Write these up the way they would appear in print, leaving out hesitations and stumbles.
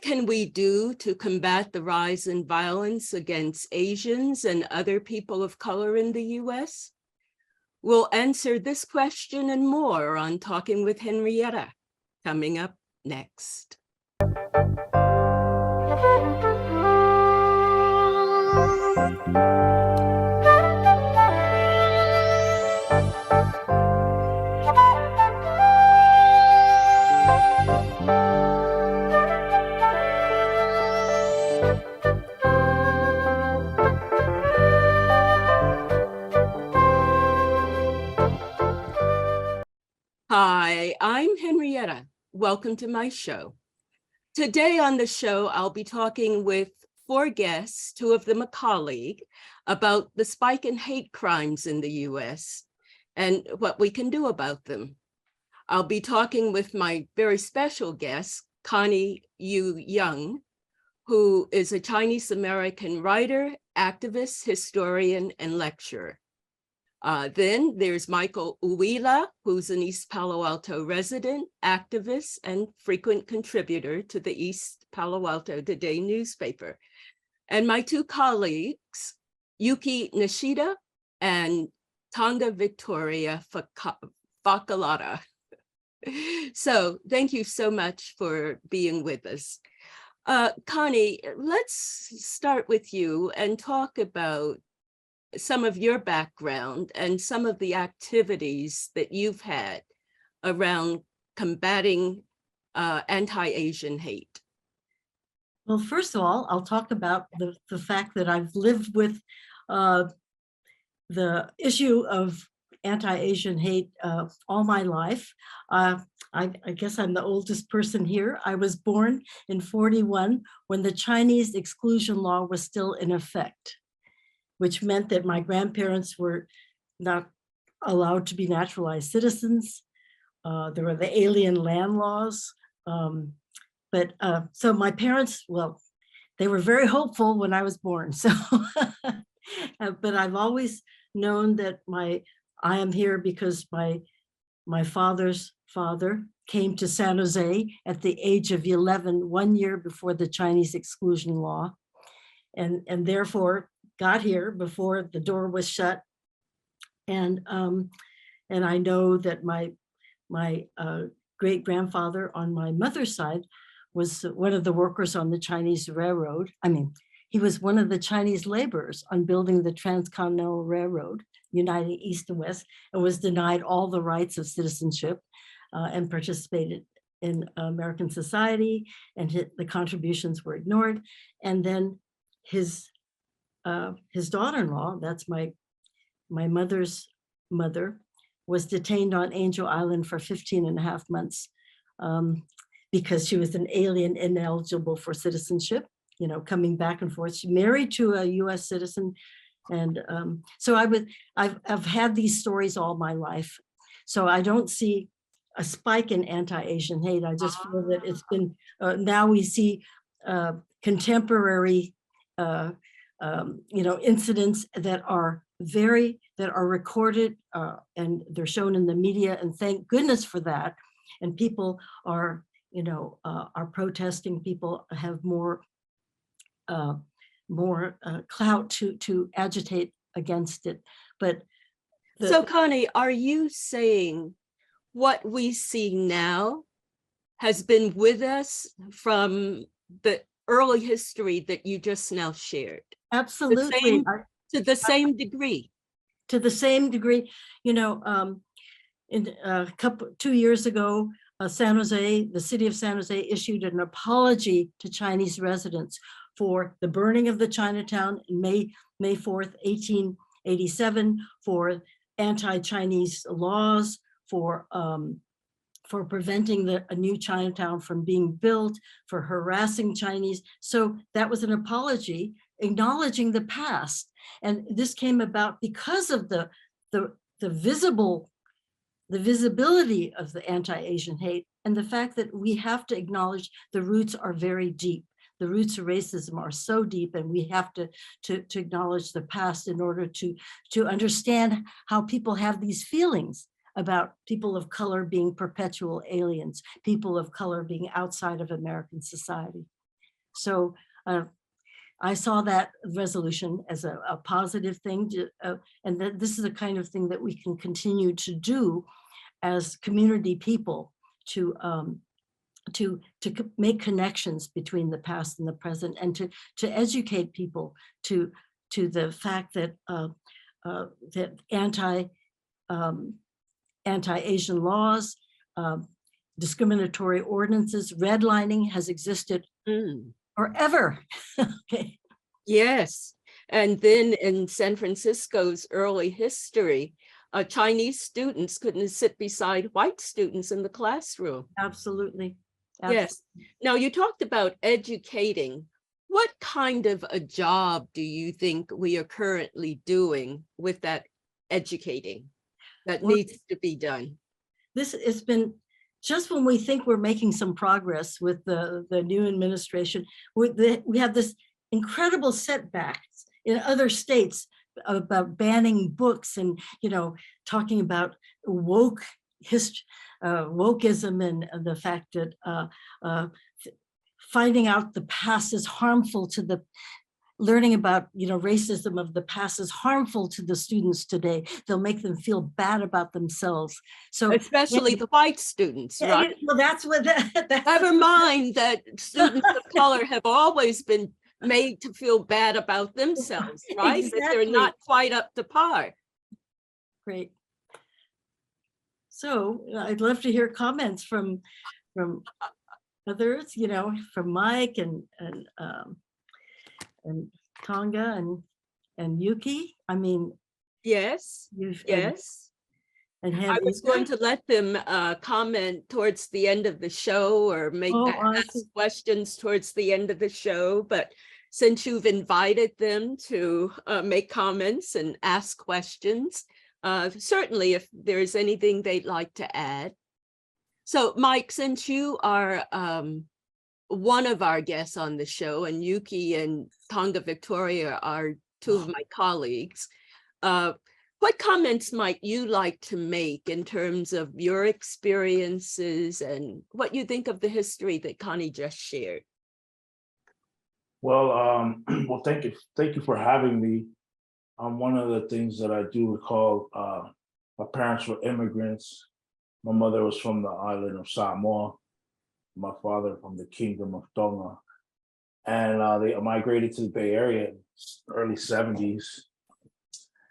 can we do to combat the rise in violence against Asians and other people of color in the US? We'll answer this question and more on Talking with Henrietta, coming up next. Hi, I'm Henrietta. Welcome to my show. Today on the show, I'll be talking with 4 guests, 2 of them a colleague, about the spike in hate crimes in the US and what we can do about them. I'll be talking with my very special guest, Connie Yu Young, who is a Chinese American writer, activist, historian, and lecturer. Then there's Michael Uwila, who's an East Palo Alto resident, activist, and frequent contributor to the East Palo Alto Today newspaper. And my 2 colleagues, Yuki Nishida and Tonga Victoria Fakalata. So thank you so much for being with us. Connie, let's start with you and talk about some of your background and some of the activities that you've had around combating anti-Asian hate. Well, first of all, I'll talk about the fact that I've lived with the issue of anti-Asian hate all my life. I guess I'm the oldest person here. I was born in 1941 when the Chinese exclusion law was still in effect, which meant that my grandparents were not allowed to be naturalized citizens. There were the alien land laws. So my parents, well, they were very hopeful when I was born. So, but I've always known that I am here because my father's father came to San Jose at the age of 11, 1 year before the Chinese exclusion law, and therefore got here before the door was shut. And I know that my great grandfather on my mother's side was one of the workers on the Chinese railroad. I mean, he was one of the Chinese laborers on building the Transcontinental Railroad, uniting East and West, and was denied all the rights of citizenship and participated in American society, and the contributions were ignored. And then his daughter-in-law, that's my mother's mother, was detained on Angel Island for 15.5 months because she was an alien ineligible for citizenship, you know, coming back and forth. She married to a US citizen. And so I've had these stories all my life. So I don't see a spike in anti-Asian hate. I just feel that it's been, now we see contemporary incidents that are recorded and they're shown in the media, and thank goodness for that. And people are, are protesting. People have more clout to agitate against it. But so Connie, are you saying what we see now has been with us from the early history that you just now shared? Absolutely. To the same degree. To the same degree, in 2 years ago, San Jose, the city of San Jose issued an apology to Chinese residents for the burning of the Chinatown in May 4th, 1887, for anti-Chinese laws, for preventing a new Chinatown from being built, for harassing Chinese. So that was an apology acknowledging the past. And this came about because of the visibility of the anti-Asian hate, and the fact that we have to acknowledge the roots are very deep. The roots of racism are so deep, and we have to acknowledge the past in order to understand how people have these feelings about people of color being perpetual aliens, people of color being outside of American society. So I saw that resolution as a positive thing, and that this is the kind of thing that we can continue to do as community people to make connections between the past and the present, and to educate people to the fact that that anti-Asian laws, discriminatory ordinances, redlining has existed forever. Okay. Yes. And then in San Francisco's early history, Chinese students couldn't sit beside white students in the classroom. Absolutely. Yes. Now you talked about educating. What kind of a job do you think we are currently doing with that educating that needs to be done? This has been, just when we think we're making some progress with the new administration, we have this incredible setbacks in other states about banning books and, talking about wokeism and the fact that finding out the past is harmful to the learning about racism of the past is harmful to the students today. They'll make them feel bad about themselves. So especially the white students, right? Well, that's what never mind that students of color have always been made to feel bad about themselves, right? Exactly. That they're not quite up to par. Great. So I'd love to hear comments from others, from Mike and Tonga and Yuki. I mean, yes, yes. And I was going to let them comment towards the end of the show or ask questions towards the end of the show, but since you've invited them to make comments and ask questions, certainly if there's anything they'd like to add. So Mike, since you are one of our guests on the show, and Yuki and Tonga Victoria are two of my colleagues, what comments might you like to make in terms of your experiences and what you think of the history that Connie just shared? Well, well, thank you for having me. One of the things that I do recall, my parents were immigrants. My mother was from the island of Samoa, my father from the Kingdom of Tonga, and they migrated to the Bay Area in the early 70s.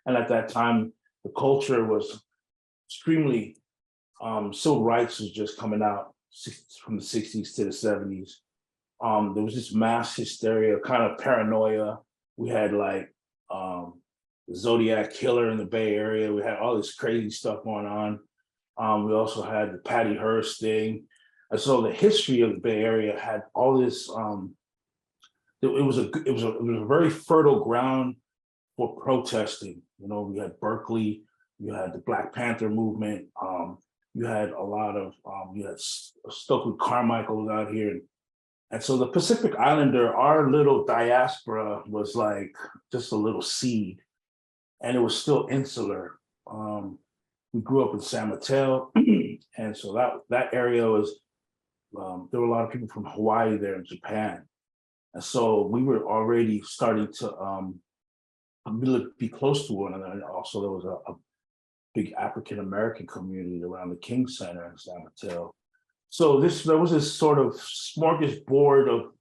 And at that time, the culture was extremely, civil rights was just coming out from the 60s to the 70s. There was this mass hysteria, kind of paranoia. We had like the Zodiac killer in the Bay Area. We had all this crazy stuff going on. We also had the Patty Hearst thing. And so the history of the Bay Area had all this, it was a very fertile ground for protesting. We had Berkeley, you had the Black Panther movement, you had a lot of, you had Stokely Carmichael was out here. And so the Pacific Islander, our little diaspora was like just a little seed, and it was still insular. We grew up in San Mateo, and so that area was, there were a lot of people from Hawaii there and Japan. And so we were already starting to be close to one another. And also there was a big African-American community around the King Center in San Mateo. So there was this sort of smorgasbord of,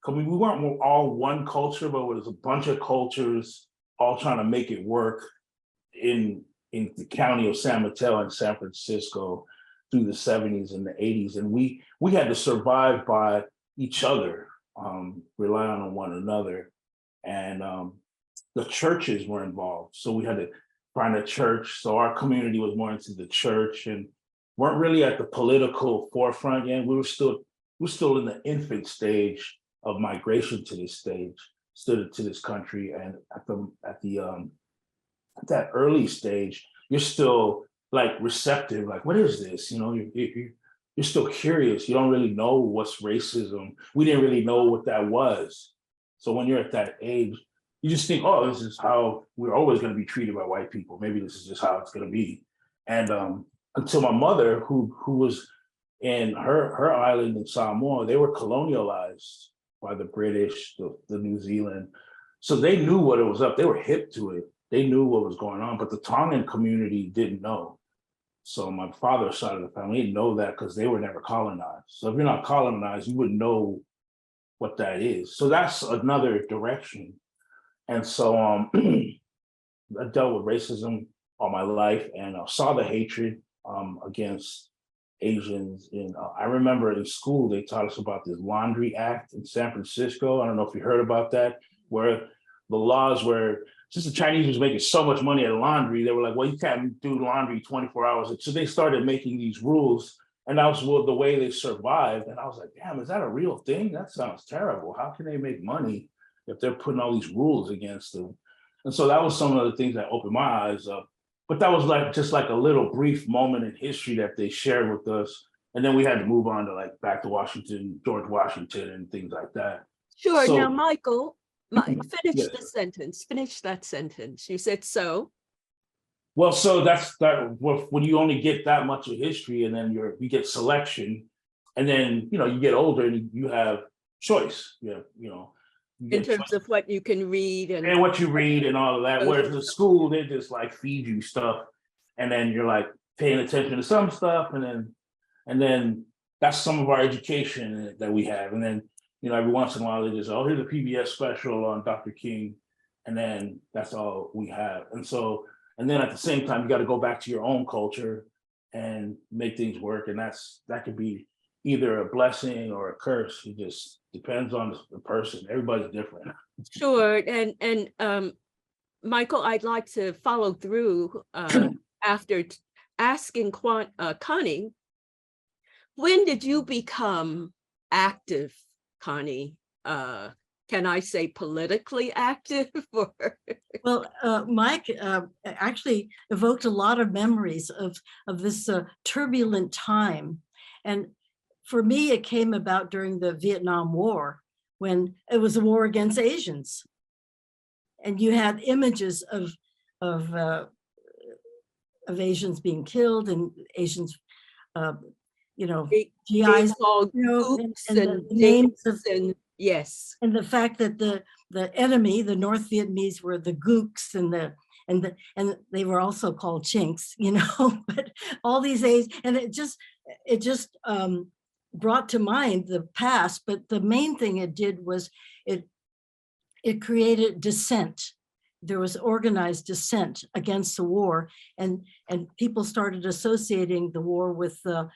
we weren't all one culture, but it was a bunch of cultures all trying to make it work in the county of San Mateo and San Francisco through the 70s and the 80s. And we had to survive by each other, relying on one another. And the churches were involved. So we had to find a church. So our community was more into the church and weren't really at the political forefront yet. We were still in the infant stage of migration to this country. And at that early stage, you're still like receptive, like, what is this? You're still curious. You don't really know what's racism. We didn't really know what that was. So when you're at that age, you just think, oh, this is how we're always going to be treated by white people. Maybe this is just how it's going to be. And until my mother, who was in her island in Samoa, they were colonialized. by the British, the New Zealand. So they knew what it was up. They were hip to it. They knew what was going on, but the Tongan community didn't know. So my father's side of the family didn't know that because they were never colonized. So if you're not colonized, you wouldn't know what that is. So that's another direction. And so I dealt with racism all my life and saw the hatred against Asians. I remember in school, they taught us about this Laundry Act in San Francisco. I don't know if you heard about that, where the laws were, since the Chinese was making so much money at laundry, they were like, well, you can't do laundry 24 hours. So they started making these rules, and that was the way they survived. And I was like, damn, is that a real thing? That sounds terrible. How can they make money if they're putting all these rules against them? And so that was some of the things that opened my eyes up. But that was just like a little brief moment in history that they shared with us. And then we had to move on to like back to Washington, George Washington and things like that. Sure. So- Now, Michael, finish Yes. the sentence. Finish that sentence. You said so. Well, so that's that when you only get that much of history, and then you get selection, and then you get older and you have choice. You In get terms choice of what you can read and and what you read and all of that. Whereas in school, they just like feed you stuff, and then you're like paying attention to some stuff, and then that's some of our education that we have. And then every once in a while they just, oh, here's a PBS special on Dr. King, and then that's all we have. And then at the same time, you got to go back to your own culture and make things work. And that could be either a blessing or a curse. It just depends on the person. Everybody's different. sure. And Michael, I'd like to follow through after asking Connie, when did you become active, Connie? Can I say politically active? Or Well, Mike actually evoked a lot of memories of this turbulent time. And for me, it came about during the Vietnam War, when it was a war against Asians. And you had images of Asians being killed and Asians, GIs, called and and the names of, and yes. and the fact that the enemy, the North Vietnamese, were the Gooks and they were also called Chinks, but all these A's, and it just brought to mind the past. But the main thing it did was it created dissent. There was organized dissent against the war, and people started associating the war with the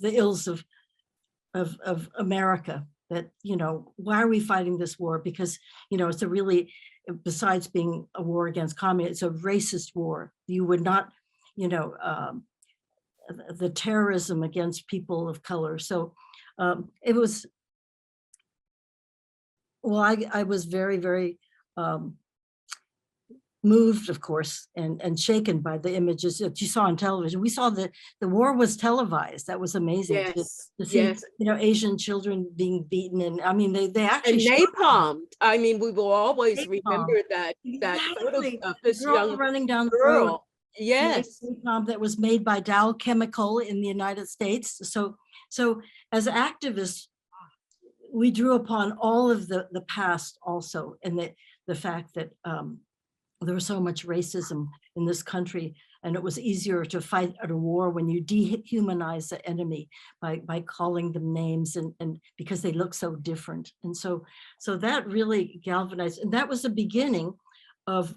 ills of America. That, why are we fighting this war? Because, it's a really, besides being a war against communism, it's a racist war. You would not, the terrorism against people of color. So it was, well, I was very, very moved, of course, and shaken by the images that you saw on television. We saw that the war was televised. That was amazing Yes, to see, yes. Asian children being beaten. And I mean, they And actually napalmed. I mean, we will always Napalm. remember that photo Exactly. of The this girl young running down the road. girl. Yes. Napalm that was made by Dow Chemical in the United States. So as activists, we drew upon all of the past also, and the fact that there was so much racism in this country, and it was easier to fight at a war when you dehumanize the enemy by calling them names and because they look so different. And so that really galvanized, and that was the beginning of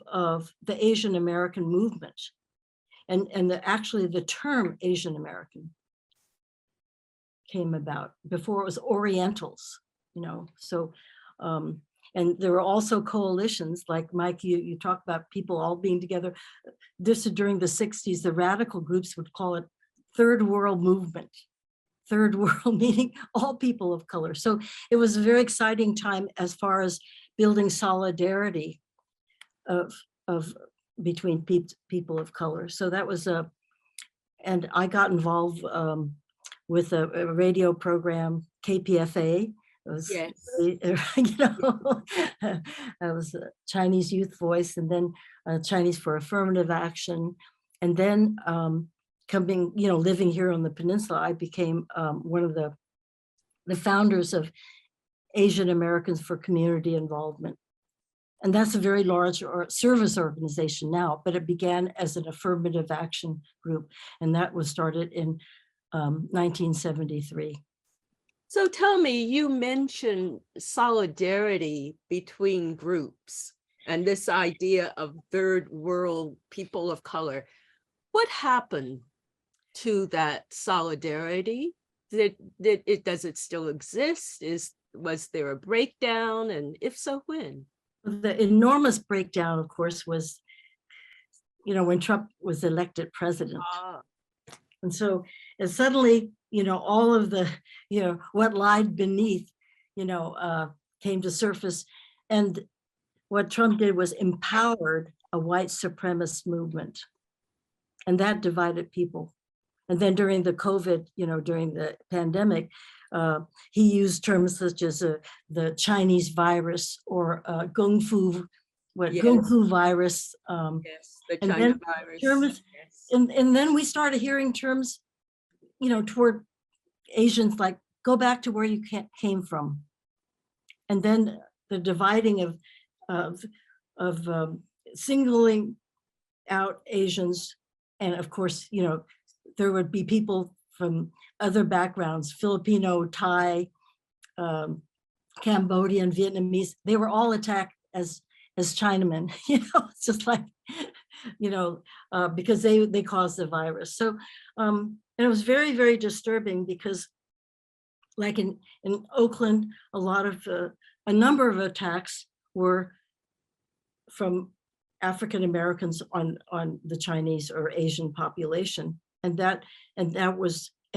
the Asian American movement. And actually the term Asian American came about. Before it was Orientals, so and there were also coalitions, like Mike, you talk about people all being together. This is during the 60s, the radical groups would call it third world movement. Third world meaning all people of color. So it was a very exciting time as far as building solidarity of between people of color. So that was and I got involved with a radio program, KPFA. It was, Yes. I was a Chinese Youth Voice, and then Chinese for Affirmative Action. And then living here on the peninsula, I became one of the founders of Asian Americans for community involvement. And that's a very large service organization now, but it began as an affirmative action group. And that was started in 1973. So tell me, you mentioned solidarity between groups and this idea of third world people of color. What happened to that solidarity? Does it still exist? Was there a breakdown? And if so, when? The enormous breakdown, of course, was, when Trump was elected president. And so and suddenly, all of the, what lied beneath, came to surface. And what Trump did was empowered a white supremacist movement. And that divided people. And then during the COVID, during the pandemic, he used terms such as the Chinese virus or Kung Fu virus. Yes, the China virus. Terms, yes. And then we started hearing terms, toward Asians like, go back to where you came from. And then the dividing of singling out Asians. And of course, there would be people from other backgrounds, Filipino, Thai, Cambodian, Vietnamese. They were all attacked as Chinamen, it's just like, because they caused the virus. So, and it was very, very disturbing because like in Oakland, a number of attacks were from African Americans on the Chinese or Asian population. And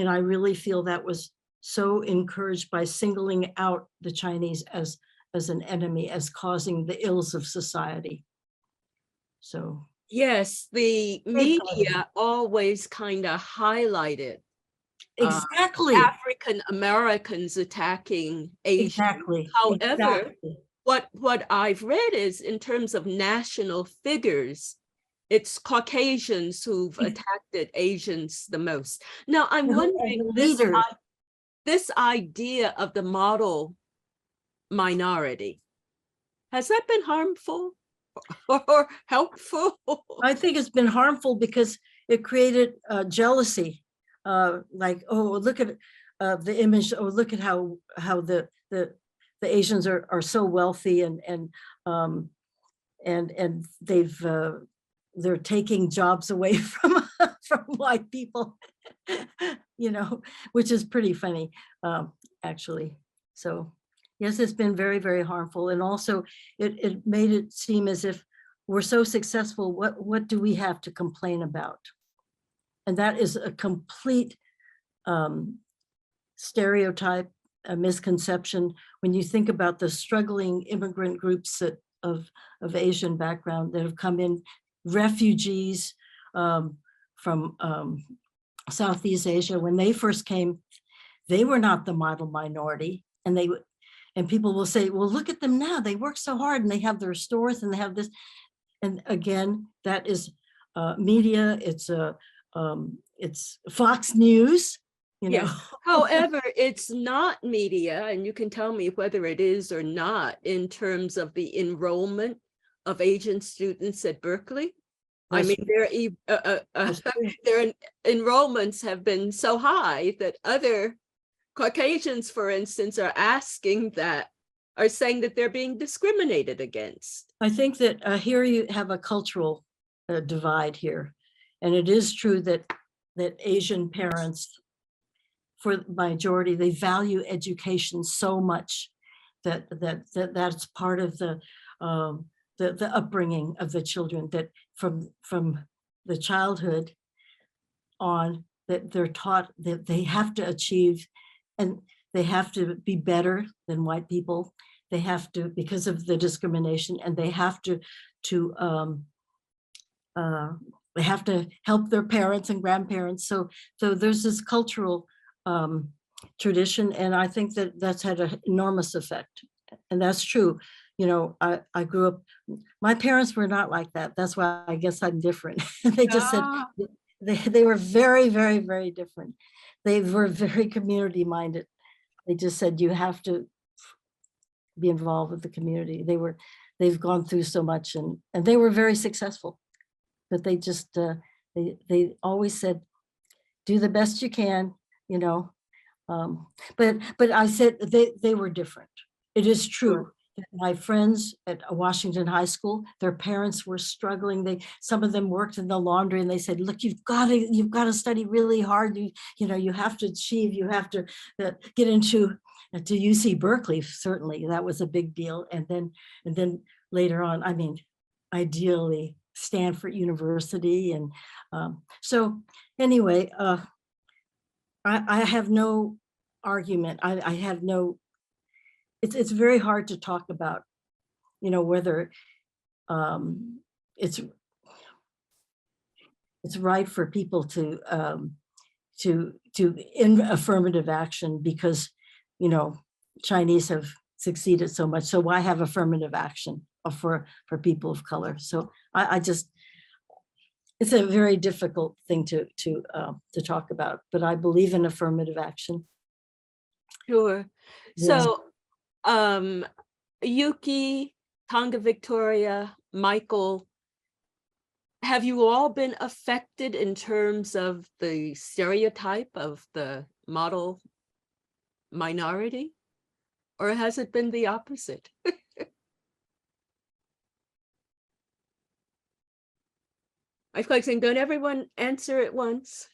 I really feel that was so encouraged by singling out the Chinese as an enemy, as causing the ills of society. So. Yes, the media always kind of highlighted Exactly. African Americans attacking Asians. Exactly. However, what I've read is in terms of national figures, it's Caucasians who've attacked Asians the most. Now, I'm wondering this idea of the model minority, has that been harmful or helpful? I think it's been harmful because it created jealousy. Like, oh, look at the image. Oh, look at how the Asians are so wealthy and they're taking jobs away from white people, which is pretty funny, actually. So yes, it's been very, very harmful. And also it made it seem as if we're so successful, what do we have to complain about? And that is a complete stereotype, a misconception. When you think about the struggling immigrant groups of Asian background that have come in, refugees from Southeast Asia, when they first came, they were not the model minority. And people will say, well, look at them now, they work so hard and they have their stores and they have this. And again, that is media, it's Fox News, Yes. However, it's not media, and you can tell me whether it is or not in terms of the enrollment of Asian students at Berkeley. I mean, their enrollments have been so high that other Caucasians, for instance, are saying that they're being discriminated against. I think that here you have a cultural divide here. And it is true that Asian parents, for the majority, they value education so much that's part of the upbringing of the children, that from the childhood on, that they're taught that they have to achieve and they have to be better than white people. They have to, because of the discrimination, and they have to help their parents and grandparents. So there's this cultural tradition, and I think that that's had an enormous effect. And that's true. I grew up, my parents were not like that. That's why I guess I'm different. They just said they were very, very, very different. They were very community minded. They just said, you have to be involved with the community. They've gone through so much, and they were very successful, but they just, they always said, do the best you can, you know. But I said they were different. It is true that my friends at Washington High School, their parents were struggling. Some of them worked in the laundry, and they said, look, you've got to study really hard. You know, you have to achieve, you have to get into to UC Berkeley. Certainly that was a big deal. And then later on, I mean, ideally Stanford University. And so anyway, I have no argument. I have no, it's very hard to talk about, you know, whether it's right for people to in affirmative action, because, you know, Chinese have succeeded so much. So why have affirmative action for people of color? So I just, it's a very difficult thing to talk about, but I believe in affirmative action. Sure. Yeah. So, Yuki, Tonga Victoria, Michael, have you all been affected in terms of the stereotype of the model minority? Or has it been the opposite? I feel like saying, don't everyone answer at once?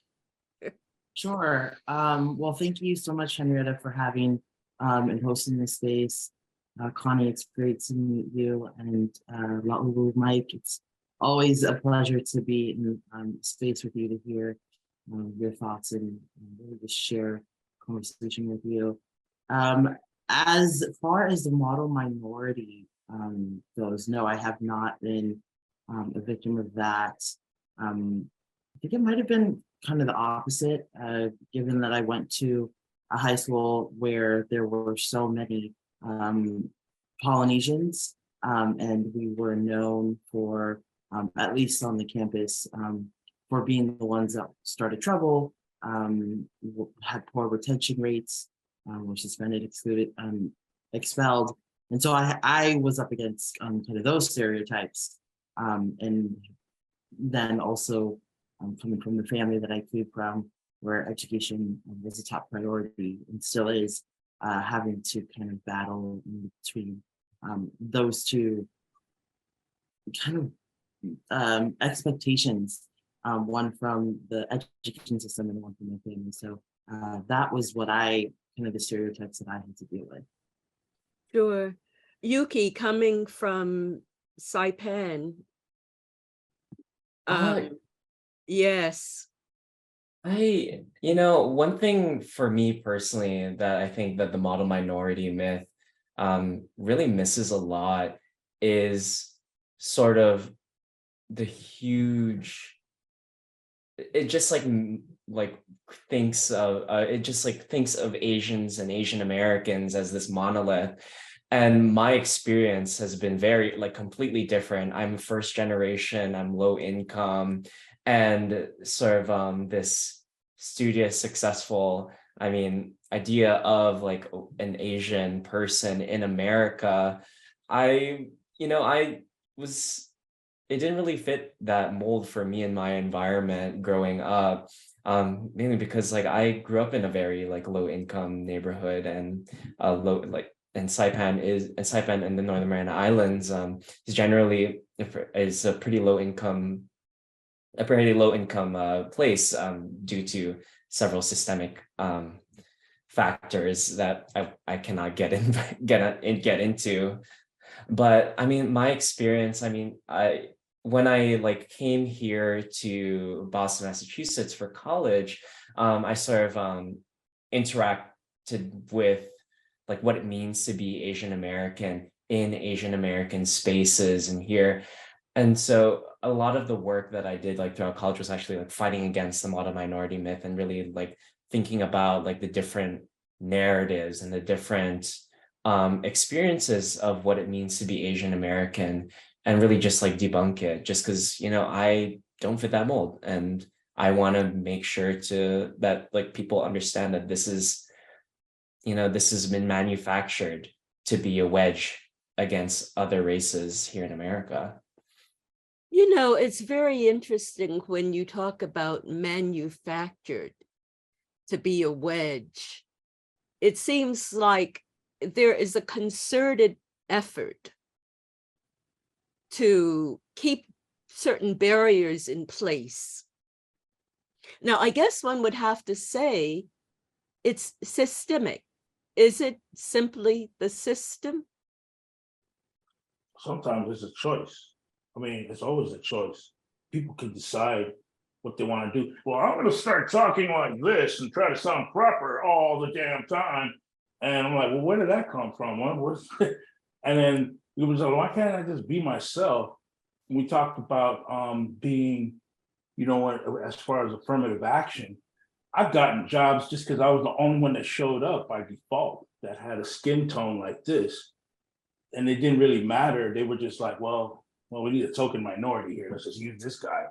Sure. Well, thank you so much, Henrietta, for having and hosting this space. Connie, it's great to meet you, and La'ulu, Mike, it's always a pleasure to be in space with you to hear your thoughts and really just share conversation with you. As far as the model minority goes, no, I have not been a victim of that. I think it might have been kind of the opposite, given that I went to a high school where there were so many Polynesians, and we were known for, at least on the campus, for being the ones that started trouble, had poor retention rates, were suspended, excluded, expelled. And so I was up against kind of those stereotypes. And then also coming from the family that I came from, where education was a top priority and still is, having to kind of battle in between those two kind of expectations, one from the education system and one from my family. So that was what kind of the stereotypes that I had to deal with. Sure. Yuki, coming from Saipan. Yes. One thing for me personally that I think that the model minority myth really misses a lot is sort of the huge, it just thinks of Asians and Asian Americans as this monolith. And my experience has been very completely different. I'm first generation, I'm low income, and sort of this studious, successful, idea of an Asian person in America. It didn't really fit that mold for me in my environment growing up, mainly because I grew up in a very low income neighborhood, and and Saipan and the Northern Mariana Islands is generally a pretty low income place due to several systemic factors that I cannot get into. But my experience, when I came here to Boston, Massachusetts for college, I sort of interacted with what it means to be Asian American in Asian American spaces and here. And so a lot of the work that I did throughout college was actually fighting against the model minority myth and really thinking about the different narratives and the different experiences of what it means to be Asian American, and really just debunk it, just because I don't fit that mold, and I want to make sure that people understand that this has been manufactured to be a wedge against other races here in America. You know, it's very interesting when you talk about manufactured to be a wedge. It seems like there is a concerted effort to keep certain barriers in place. Now, I guess one would have to say it's systemic. Is it simply the system? Sometimes it's a choice. I mean, it's always a choice. People can decide what they want to do. Well, I'm going to start talking like this and try to sound proper all the damn time. And I'm like, well, where did that come from? What was and then it was like, why can't I just be myself? We talked about being, you know, as far as affirmative action, I've gotten jobs just because I was the only one that showed up by default that had a skin tone like this. And it didn't really matter. They were just like, well, we need a token minority here. Let's just use this guy.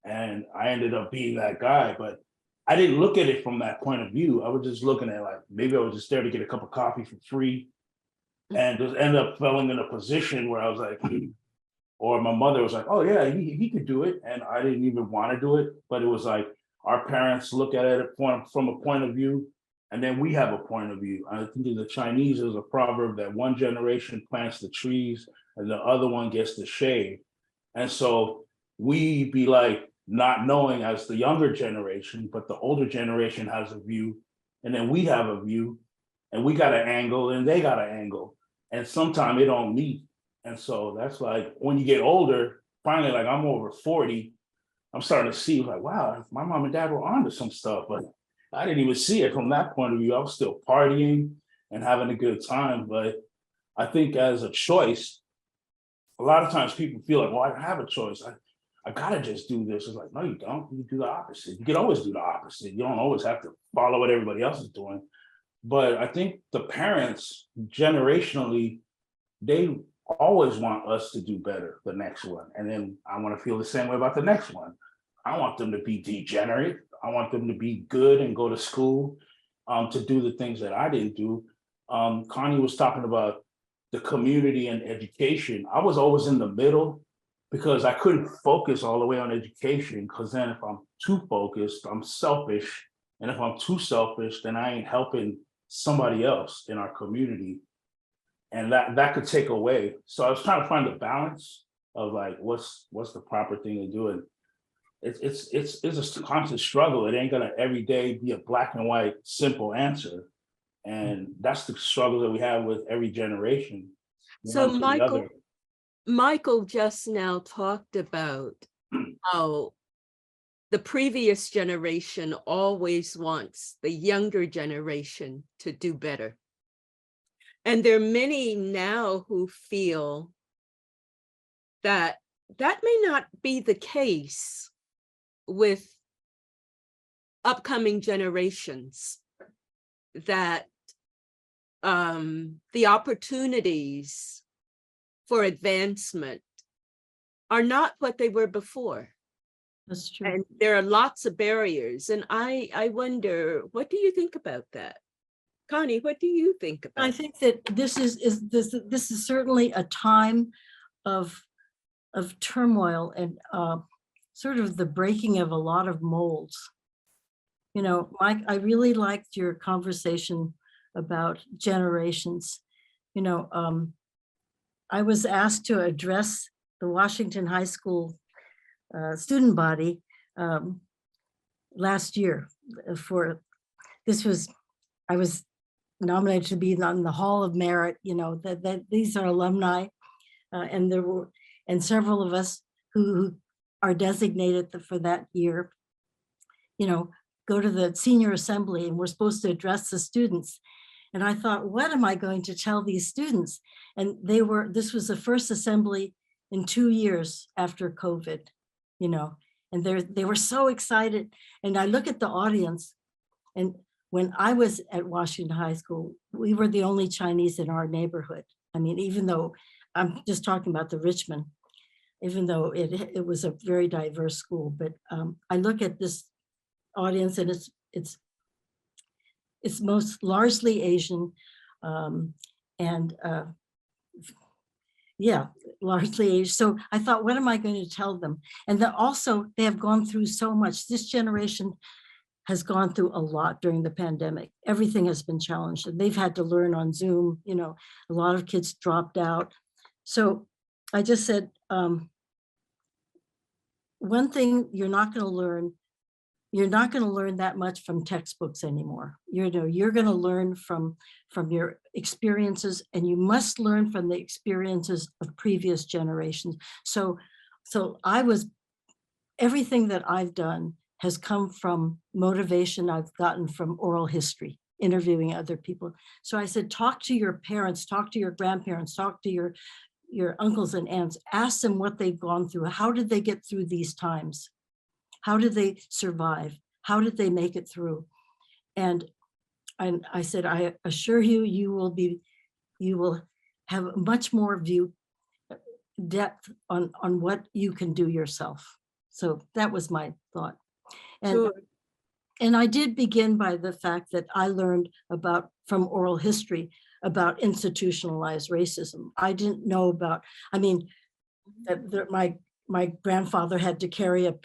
And I ended up being that guy, but I didn't look at it from that point of view. I was just looking at like, maybe I was just there to get a cup of coffee for free and just end up falling in a position where I was like, or my mother was like, oh yeah, he could do it. And I didn't even want to do it, but it was like, our parents look at it from a point of view, and then we have a point of view. I think in the Chinese, there's a proverb that one generation plants the trees and the other one gets the shade. And so we be like, not knowing as the younger generation, but the older generation has a view, and then we have a view, and we got an angle, and they got an angle, and sometimes it don't meet. And so that's like when you get older, finally, like I'm over 40, I'm starting to see like, wow, my mom and dad were onto some stuff, but I didn't even see it from that point of view. I was still partying and having a good time. But I think as a choice, a lot of times people feel like, well, I have a choice. I gotta just do this. It's like, no, you don't. You do the opposite. You can always do the opposite. You don't always have to follow what everybody else is doing. But I think the parents generationally, they always want us to do better the next one. And then I want to feel the same way about the next one. I want them to be degenerate. I want them to be good and go to school to do the things that I didn't do. Connie was talking about the community and education. I was always in the middle because I couldn't focus all the way on education, because then if I'm too focused, I'm selfish. And if I'm too selfish, then I ain't helping somebody else in our community. And that could take away. So I was trying to find the balance of like, what's the proper thing to do. And it's a constant struggle. It ain't gonna every day be a black and white simple answer. And that's the struggle that we have with every generation. So Michael just now talked about how the previous generation always wants the younger generation to do better. And there are many now who feel that that may not be the case with upcoming generations, that the opportunities for advancement are not what they were before. That's true. And there are lots of barriers. And I wonder, what do you think about that? Connie, what do you think about I think that this is certainly a time of turmoil and sort of the breaking of a lot of molds. You know, Mike, I really liked your conversation about generations. You know, I was asked to address the Washington High School student body last year I was nominated to be on the Hall of Merit, you know, that these are alumni, and several of us who are designated for that year, you know, go to the senior assembly, and we're supposed to address the students. And I thought, what am I going to tell these students? And this was the first assembly in 2 years after COVID, you know, and they were so excited. And I look at the audience, and when I was at Washington High School, we were the only Chinese in our neighborhood. I mean, even though I'm just talking about the Richmond, even though it was a very diverse school, but I look at this audience, and it's most largely Asian, and yeah, largely aged. So I thought, what am I going to tell them? And then also they have gone through so much. This generation has gone through a lot during the pandemic. Everything has been challenged, and they've had to learn on Zoom. You know, a lot of kids dropped out. So I just said, one thing you're not going to learn that much from textbooks anymore. You're going to learn from your experiences, and you must learn from the experiences of previous generations. So everything that I've done has come from motivation I've gotten from oral history, interviewing other people. So I said, talk to your parents, talk to your grandparents, talk to your uncles and aunts, ask them what they've gone through. How did they get through these times? How did they survive? How did they make it through? And I said, I assure you, you will have much more depth on what you can do yourself. So that was my thought. Sure. And I did begin by the fact that I learned from oral history about institutionalized racism. I didn't know about, I mean, my grandfather had to carry a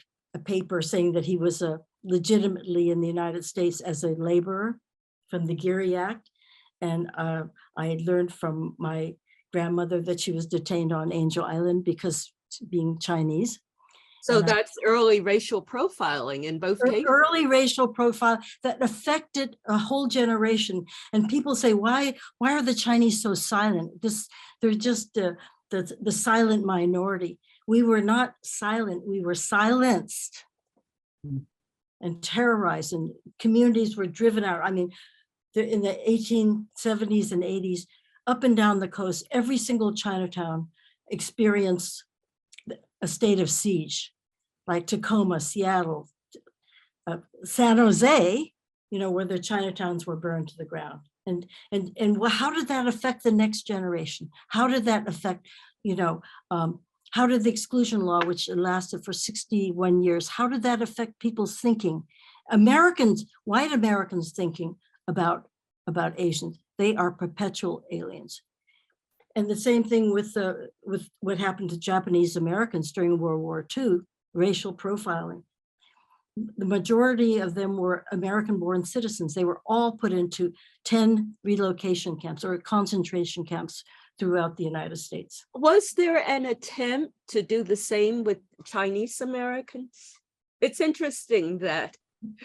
paper saying that he was legitimately in the United States as a laborer from the Geary Act. And I had learned from my grandmother that she was detained on Angel Island because being Chinese. So that's early racial profiling in both cases. Early racial profile that affected a whole generation. And people say, why are the Chinese so silent? They're just the silent minority. We were not silent, we were silenced and terrorized, and communities were driven out. I mean, in the 1870s and 80s, up and down the coast, every single Chinatown experienced a state of siege, like Tacoma, Seattle, San Jose, where the Chinatowns were burned to the ground. And how did that affect the next generation? How did that affect, how did the exclusion law, which lasted for 61 years, how did that affect people's thinking? White Americans thinking about Asians. They are perpetual aliens. And the same thing with what happened to Japanese Americans during World War II, racial profiling. The majority of them were American-born citizens. They were all put into 10 relocation camps or concentration camps throughout the United States. Was there an attempt to do the same with Chinese Americans? It's interesting that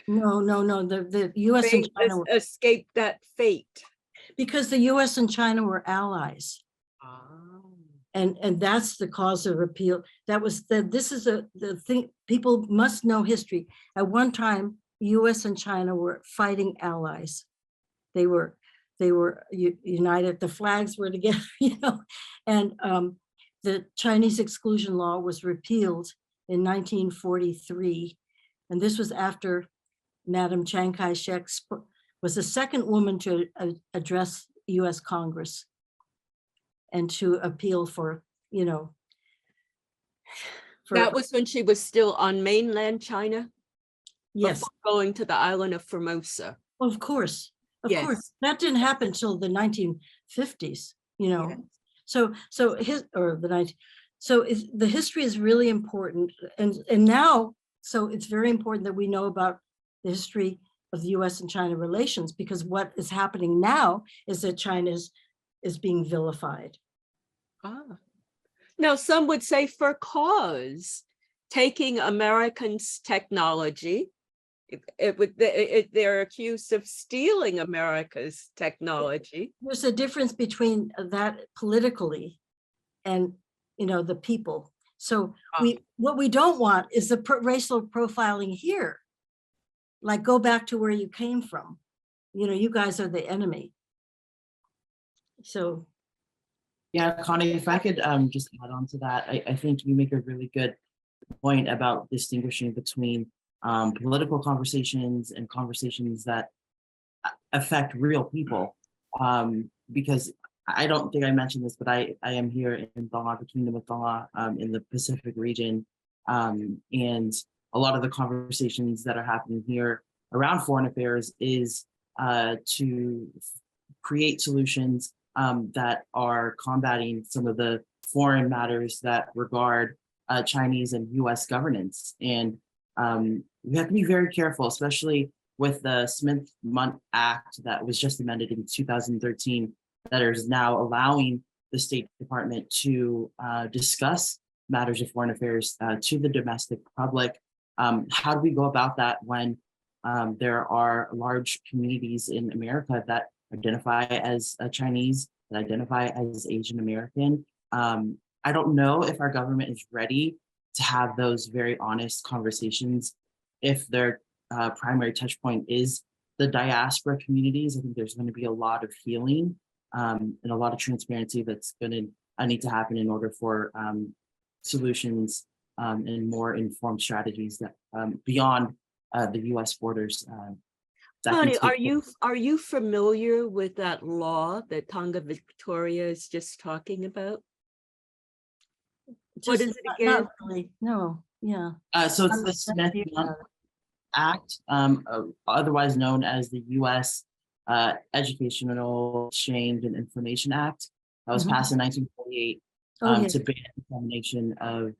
No. The U.S. and China escaped that fate. Because the U.S. and China were allies. And that's the cause of repeal. This is the thing, people must know history. At one time, US and China were fighting allies. They were united, the flags were together, and the Chinese exclusion law was repealed in 1943. And this was after Madam Chiang Kai-shek was the second woman to address US Congress and to appeal for, that was when she was still on mainland China? Yes. Before going to the island of Formosa. Of course. Of Yes. course. That didn't happen until the 1950s, Yes. So the history is really important. And now, so it's very important that we know about the history of the US and China relations, because what is happening now is that China is being vilified. Now, some would say for cause, taking Americans' technology, they're accused of stealing America's technology. There's a difference between that politically and, the people. So what we don't want is the racial profiling here. Like, go back to where you came from. You guys are the enemy. So. Yeah, Connie, if I could just add on to that, I think you make a really good point about distinguishing between political conversations and conversations that affect real people. Because I don't think I mentioned this, but I am here in Tonga, the Kingdom of Tonga, in the Pacific region. And a lot of the conversations that are happening here around foreign affairs is to create solutions that are combating some of the foreign matters that regard Chinese and US governance. And we have to be very careful, especially with the Smith-Mundt Act that was just amended in 2013, that is now allowing the State Department to discuss matters of foreign affairs to the domestic public. How do we go about that when there are large communities in America that identify as Chinese, that identify as Asian American? I don't know if our government is ready to have those very honest conversations. If their primary touch point is the diaspora communities, I think there's going to be a lot of healing and a lot of transparency that's going to need to happen in order for solutions and more informed strategies that beyond the U.S. borders. Connie, are you familiar with that law that Tonga Victoria is just talking about? What is it again? Not really, no, yeah. So it's the Smith-Mundt Act, otherwise known as the U.S. Educational Exchange and Information Act. That was passed in 1948 to ban the dissemination of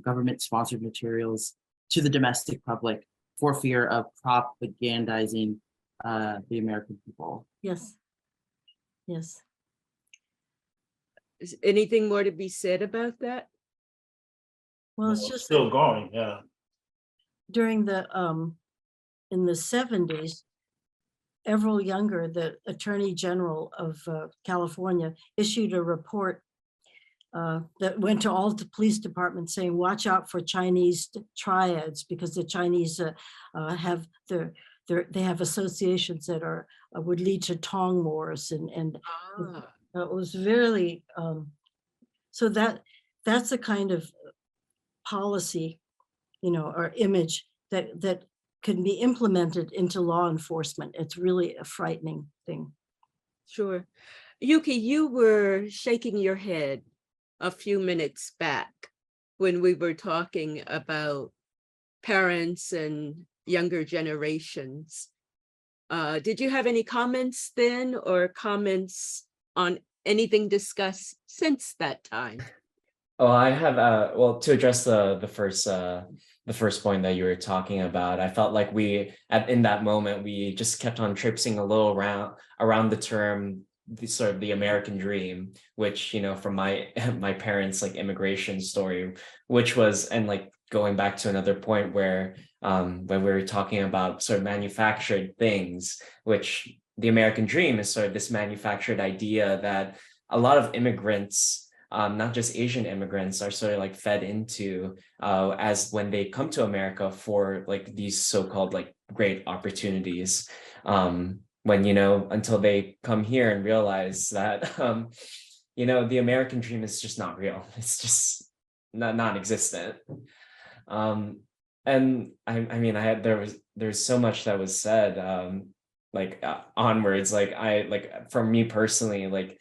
government-sponsored materials to the domestic public for fear of propagandizing the American people. Yes. Yes. Is anything more to be said about that? Well, it's just Still going, yeah. during the in the 70s, Everett Younger, the Attorney General of California, issued a report that went to all the police departments saying, watch out for Chinese triads, because the Chinese have they have associations that are would lead to Tong wars, and it was really so that's the kind of policy, or image that can be implemented into law enforcement. It's really a frightening thing. Sure. Yuki, you were shaking your head a few minutes back when we were talking about parents and younger generations. Did you have any comments then, or comments on anything discussed since that time? Oh, I have well, to address the first point that you were talking about, I felt like in that moment we just kept on traipsing a little around the term, the American dream, which, from my parents' immigration story, which was, and going back to another point where when we were talking about sort of manufactured things, which the American dream is sort of this manufactured idea that a lot of immigrants, not just Asian immigrants, are sort of fed into as when they come to America for these so-called great opportunities. When, until they come here and realize that, the American dream is just not real. It's just non-existent. And I mean, there's so much that was said, onwards, for me personally,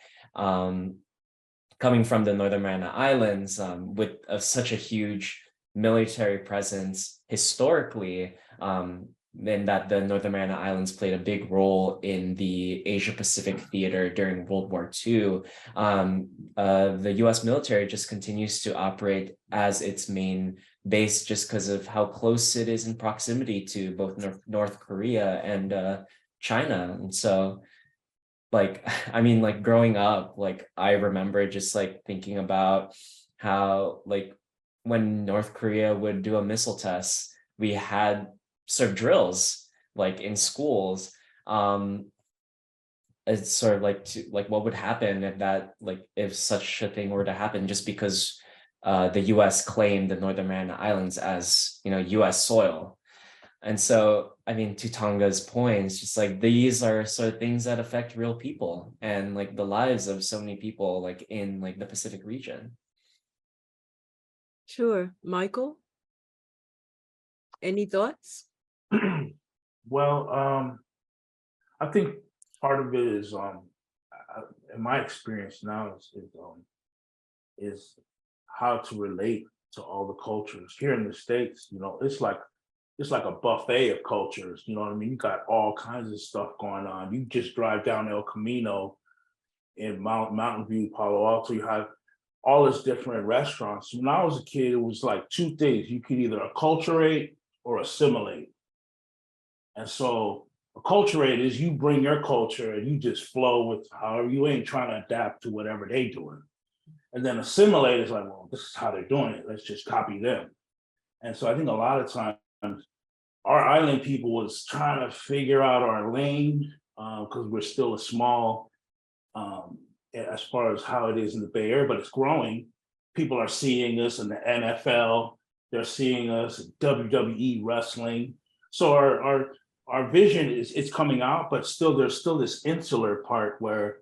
coming from the Northern Mariana Islands, with such a huge military presence historically, and that the Northern Mariana Islands played a big role in the Asia Pacific theater during World War II. The US military just continues to operate as its main base just because of how close it is in proximity to both North Korea and China. And so, growing up, I remember just thinking about how when North Korea would do a missile test, we had sort of drills in schools. It's sort of what would happen if that if such a thing were to happen, just because the US claimed the Northern Mariana Islands as US soil. And so, to Tonga's point, it's just these are sort of things that affect real people and the lives of so many people in the Pacific region. Sure. Michael, any thoughts? Well, I think part of it is, in my experience now, is how to relate to all the cultures here in the States. It's like a buffet of cultures. You know what I mean? You got all kinds of stuff going on. You just drive down El Camino, in Mountain View, Palo Alto. You have all these different restaurants. When I was a kid, it was like two things. You could either acculturate or assimilate. And so acculturate is you bring your culture and you just flow with however, you ain't trying to adapt to whatever they doing. And then assimilate is like, well, this is how they're doing it. Let's just copy them. And so I think a lot of times our island people was trying to figure out our lane because we're still a small, as far as how it is in the Bay Area, but it's growing. People are seeing us in the NFL. They're seeing us in WWE wrestling. So our vision it's coming out, but still there's still this insular part where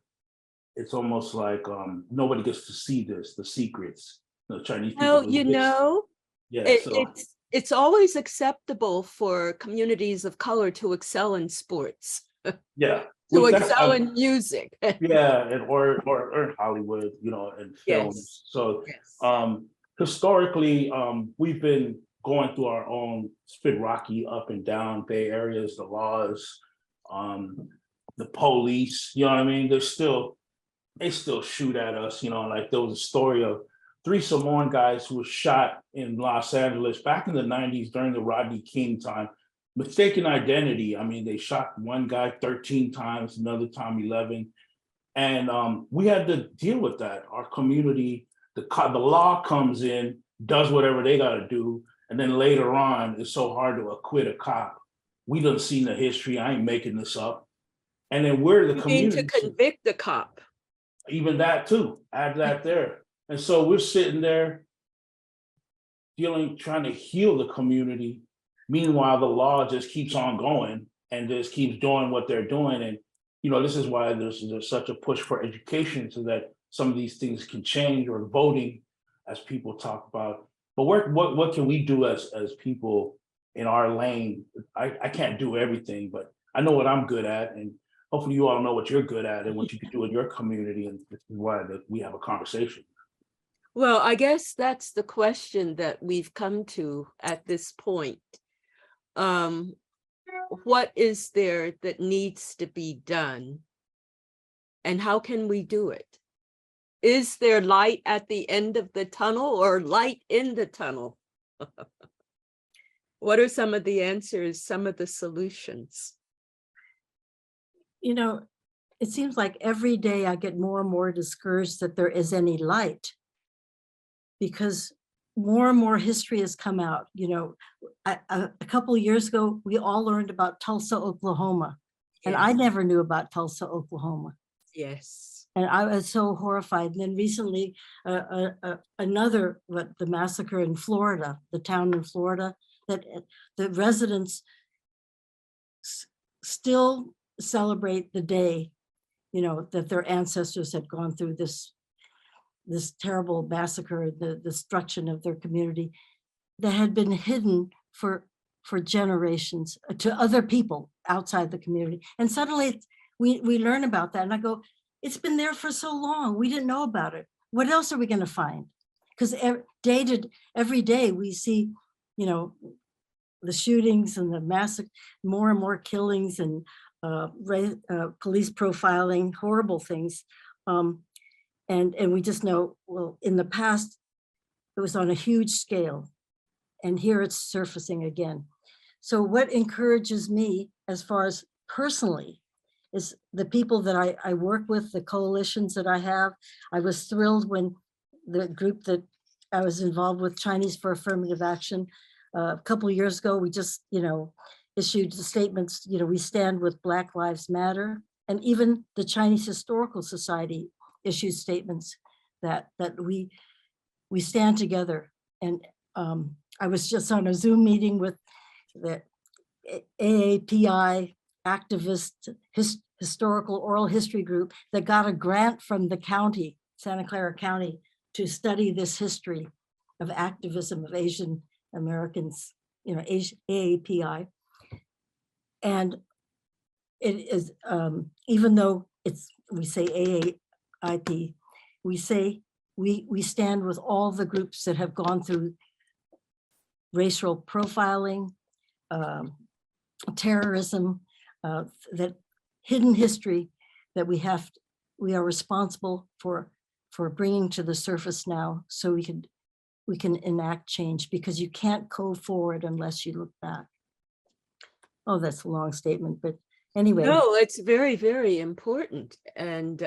it's almost like nobody gets to see the secrets. The Chinese people. Well, you know, yeah. it's always acceptable for communities of color to excel in sports, Yeah. to excel in music. Yeah, and or in Hollywood, you know, and films. Yes. So Yes. historically, we've been going through our own, it's been rocky up and down Bay Areas, the laws, the police, you know what I mean? They still shoot at us, you know, like there was a story of 3 Samoan guys who were shot in Los Angeles back in the 90s during the Rodney King time. Mistaken identity. I mean, they shot one guy 13 times, another time 11. And we had to deal with that. Our community, the law comes in, does whatever they got to do. And then later on, it's so hard to acquit a cop. We done seen the history. I ain't making this up. And then we're the You mean community. to convict the cop? Even that too, add that there. And so we're sitting there trying to heal the community. Meanwhile, the law just keeps on going and just keeps doing what they're doing. And, you know, this is why there's such a push for education so that some of these things can change, or voting, as people talk about. But what can we do as people in our lane? I can't do everything, but I know what I'm good at. And hopefully you all know what you're good at and what you can do in your community. And this is why that we have a conversation. Well, I guess that's the question that we've come to at this point. What is there that needs to be done? And how can we do it? Is there light at the end of the tunnel or light in the tunnel? What are some of the answers, some of the solutions? You know, it seems like every day I get more and more discouraged that there is any light, because more and more history has come out. You know, a couple of years ago, we all learned about Tulsa, Oklahoma, and I Yes. never knew about Tulsa, Oklahoma. Yes. And I was so horrified. And then recently, the massacre in Florida, the town in Florida, that the residents still celebrate the day, you know, that their ancestors had gone through this terrible massacre, the destruction of their community that had been hidden for generations to other people outside the community. And suddenly we learn about that. And I go, it's been there for so long. We didn't know about it. What else are we going to find? Because every day we see, you know, the shootings and the massacre, more and more killings and police profiling, horrible things. And we just know, well, in the past, it was on a huge scale, and here it's surfacing again. So what encourages me as far as personally is the people that I work with, the coalitions that I have. I was thrilled when the group that I was involved with, Chinese for Affirmative Action, a couple of years ago, we just, you know, issued the statements, you know, we stand with Black Lives Matter, and even the Chinese Historical Society issued statements that we stand together. And I was just on a Zoom meeting with the AAPI activist historical oral history group that got a grant from the county, Santa Clara County, to study this history of activism of Asian Americans, you know, AAPI. And it is, even though we say AAIP, we say we stand with all the groups that have gone through racial profiling, terrorism, that hidden history that we we are responsible for bringing to the surface now, so we can enact change, because you can't go forward unless you look back. Oh, that's a long statement, but anyway. No, it's very, very important. And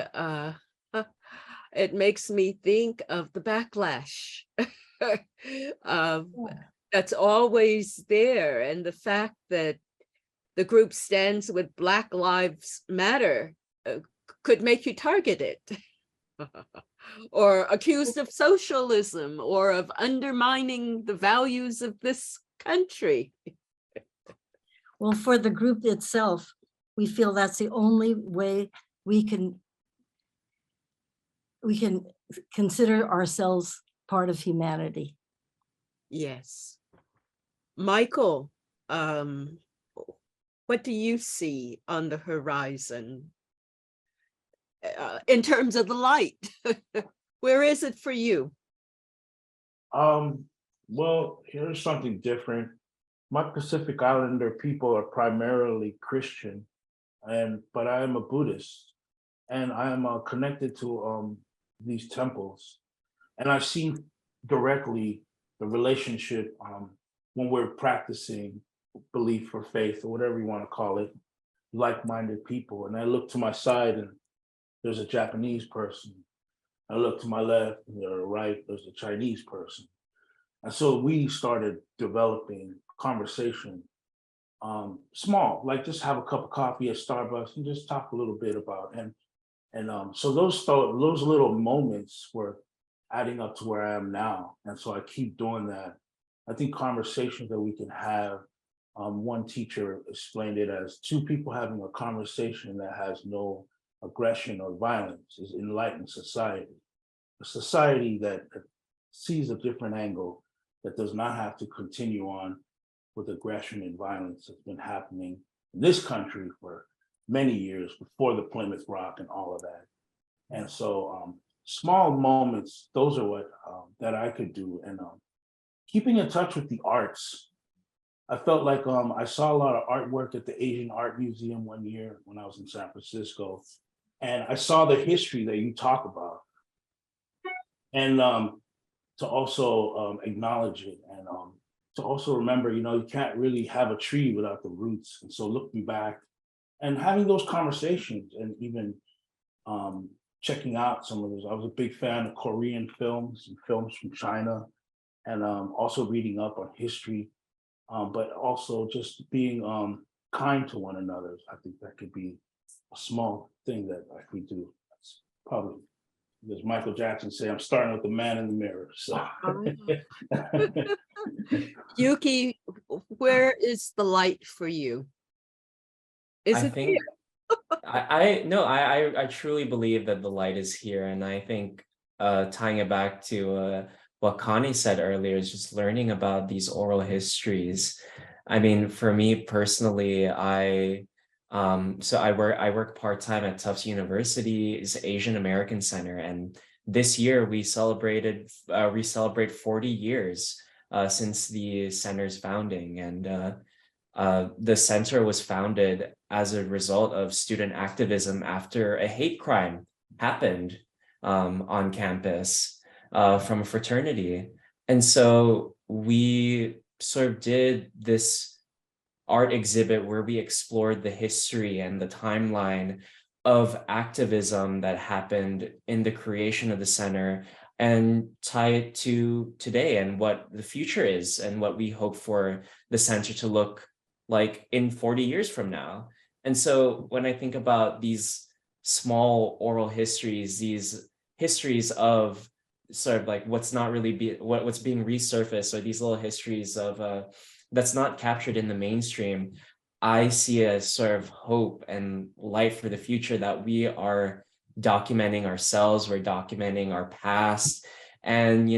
it makes me think of the backlash. um, that's always there. And the fact that the group stands with Black Lives Matter could make you targeted. Or accused of socialism, or of undermining the values of this country. Well, for the group itself, we feel that's the only way we can consider ourselves part of humanity. Yes. Michael, what do you see on the horizon in terms of the light? Where is it for you? Well, here's something different. My Pacific Islander people are primarily Christian, but I am a Buddhist, and I am connected to these temples, and I've seen directly the relationship when we're practicing belief or faith or whatever you want to call it, like-minded people. And I look to my side and there's a Japanese person. I look to my left or right, there's a Chinese person. And so we started developing conversation, small, like just have a cup of coffee at Starbucks and just talk a little bit about, so those little moments were adding up to where I am now. And so I keep doing that. I think conversations that we can have, one teacher explained it as two people having a conversation that has no aggression or violence is enlightened society. A society that sees a different angle, that does not have to continue on with aggression and violence that's been happening in this country for many years before the Plymouth Rock and all of that. And so small moments, those are what that I could do. And keeping in touch with the arts. I felt like I saw a lot of artwork at the Asian Art Museum one year when I was in San Francisco. And I saw the history that you talk about. And to also acknowledge it, and to also remember, you can't really have a tree without the roots. And so looking back and having those conversations, and even checking out some of those. I was a big fan of Korean films and films from China, and also reading up on history, but also just being kind to one another. I think that could be a small thing that I could do. That's probably, as Michael Jackson say, I'm starting with the man in the mirror. So Yuki, where is the light for you? Is I it think I truly believe that the light is here. And I think tying it back to what Connie said earlier is just learning about these oral histories. I mean, for me personally, I work part-time at Tufts University's Asian American Center, and this year we celebrate 40 years since the center's founding. And the center was founded as a result of student activism after a hate crime happened on campus from a fraternity. And so we sort of did this art exhibit where we explored the history and the timeline of activism that happened in the creation of the center, and tie it to today and what the future is and what we hope for the center to look like in 40 years from now. And so when I think about these small oral histories, these histories of sort of like what's not really what's being resurfaced, or these little histories of that's not captured in the mainstream, I see a sort of hope and light for the future, that we are documenting ourselves, we're documenting our past, and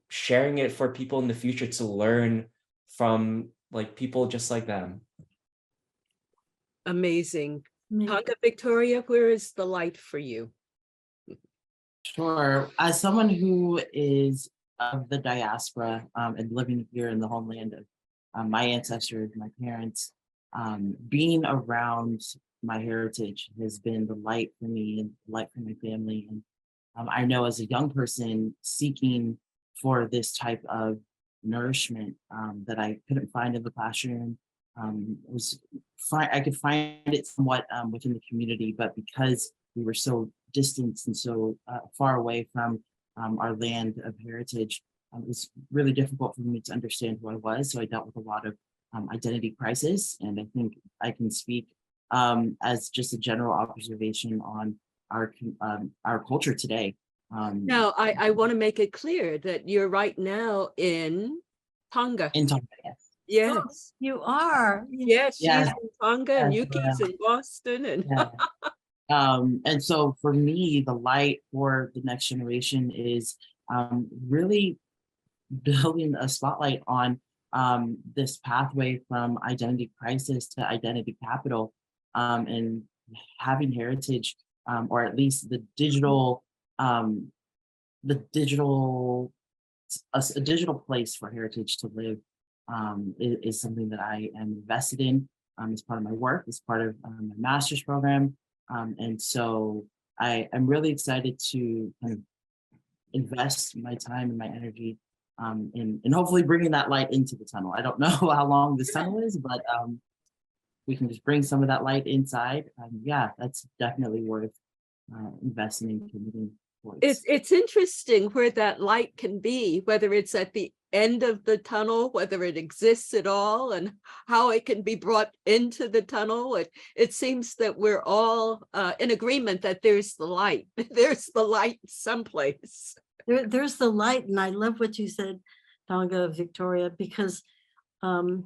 sharing it for people in the future to learn from, like, people just like them. amazing? Tonka Victoria, where is the light for you? Sure. As someone who is of the diaspora and living here in the homeland of my ancestors, my parents, being around my heritage has been the light for me and light for my family. And I know as a young person seeking for this type of nourishment that I couldn't find in the classroom, was I could find it somewhat within the community, but because we were so distant and so far away from our land of heritage, it was really difficult for me to understand who I was. So I dealt with a lot of identity crisis, and I think I can speak as just a general observation on our culture today. Now, I want to make it clear that you're right now in Tonga. In Tonga, yes. Yes. You are. Yes, she's Yeah. in Tonga and Yeah, Yuki's in Boston and Yeah. And so for me, the light for the next generation is really building a spotlight on this pathway from identity crisis to identity capital, and having heritage, or at least the digital, a digital place for heritage to live, is something that I am invested in as part of my work, as part of my master's program. And so I'm really excited to kind of invest my time and my energy in hopefully bringing that light into the tunnel. I don't know how long this tunnel is, but we can just bring some of that light inside. Yeah, that's definitely worth investing in, committing towards. it's interesting where that light can be, whether it's at the end of the tunnel, whether it exists at all, and how it can be brought into the tunnel. It seems that we're all in agreement that there's the light. There's the light someplace. There's the light, and I love what you said, Tonga, Victoria, because the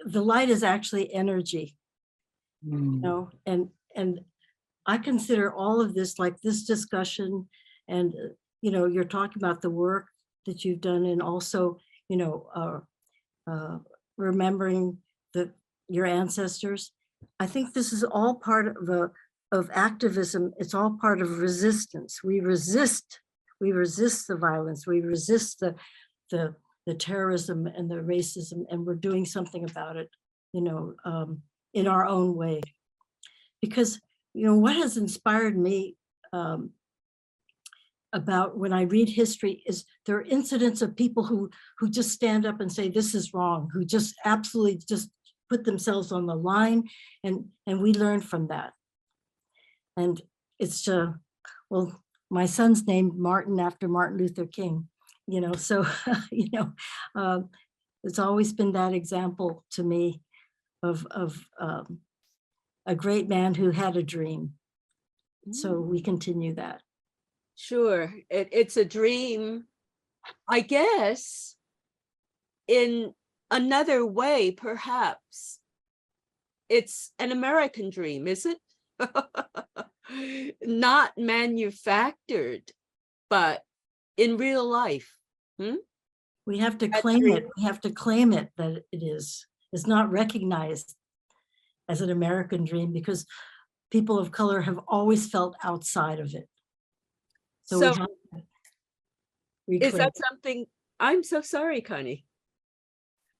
light is actually energy, you know, and I consider all of this, like this discussion, and you know, you're talking about the work that you've done, and also, you know, remembering your ancestors. I think this is all part of activism. It's all part of resistance. We resist the violence. We resist the terrorism and the racism, and we're doing something about it, you know, in our own way. Because, you know, what has inspired me about when I read history is there are incidents of people who just stand up and say this is wrong, who just absolutely just put themselves on the line, and we learn from that. And it's well, my son's named Martin after Martin Luther King, you know, so you know, it's always been that example to me of a great man who had a dream. So we continue that. Sure, it's a dream, I guess, in another way, perhaps. It's an American dream, is it? Not manufactured, but in real life. We have to claim it. We have to claim it that it is. It's not recognized as an American dream because people of color have always felt outside of it. So we have to is reclaim that something? I'm so sorry, Connie.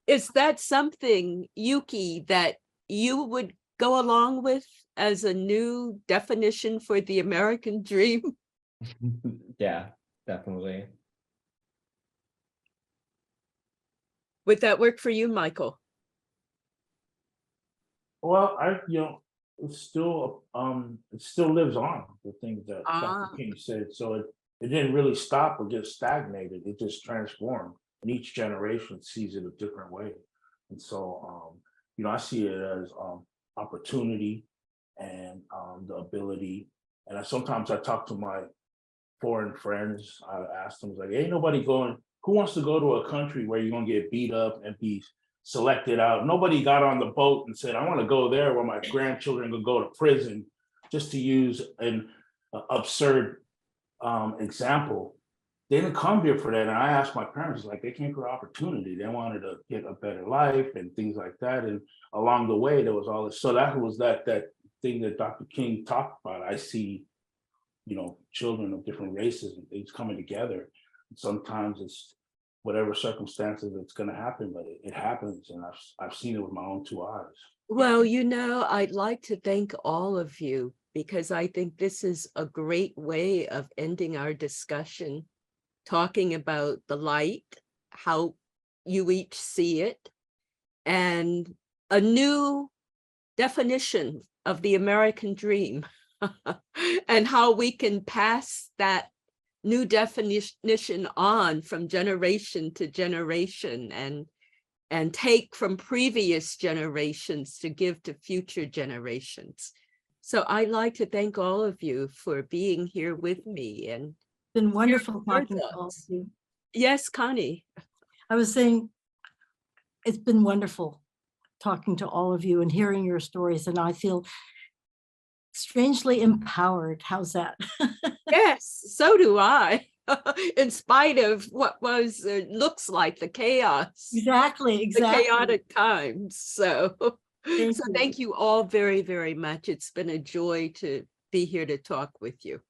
Is that something, Yuki, that you would go along with as a new definition for the American dream? Yeah, definitely. Would that work for you, Michael? Well, you know, it still lives on, the things that Dr. King said. So it didn't really stop or get stagnated. It just transformed, and each generation sees it a different way. And so, you know, I see it as opportunity and the ability. And sometimes I talk to my foreign friends. I ask them, like, ain't nobody going, who wants to go to a country where you're gonna get beat up and be selected out? Nobody got on the boat and said, I want to go there where my grandchildren could go to prison, just to use an absurd example. They didn't come here for that. And I asked my parents, like, they came for opportunity. They wanted to get a better life and things like that. And along the way, there was all this. So that was that thing that Dr. King talked about. I see, you know, children of different races and things coming together. Sometimes it's whatever circumstances it's going to happen, but it happens, and I've seen it with my own two eyes. Well, I'd like to thank all of you because I think this is a great way of ending our discussion, talking about the light, how you each see it, and a new definition of the American dream and how we can pass that new definition on from generation to generation and take from previous generations to give to future generations. So I'd like to thank all of you for being here with me. And It's been wonderful your talking to all of thoughts. you. Yes, Connie. I was saying, it's been wonderful talking to all of you and hearing your stories, and I feel strangely empowered. How's that? Yes, so do I. In spite of what was looks like the chaos, Exactly, the exactly. chaotic times. So, Thank so you. thank you all very, very much. It's been a joy to be here to talk with you.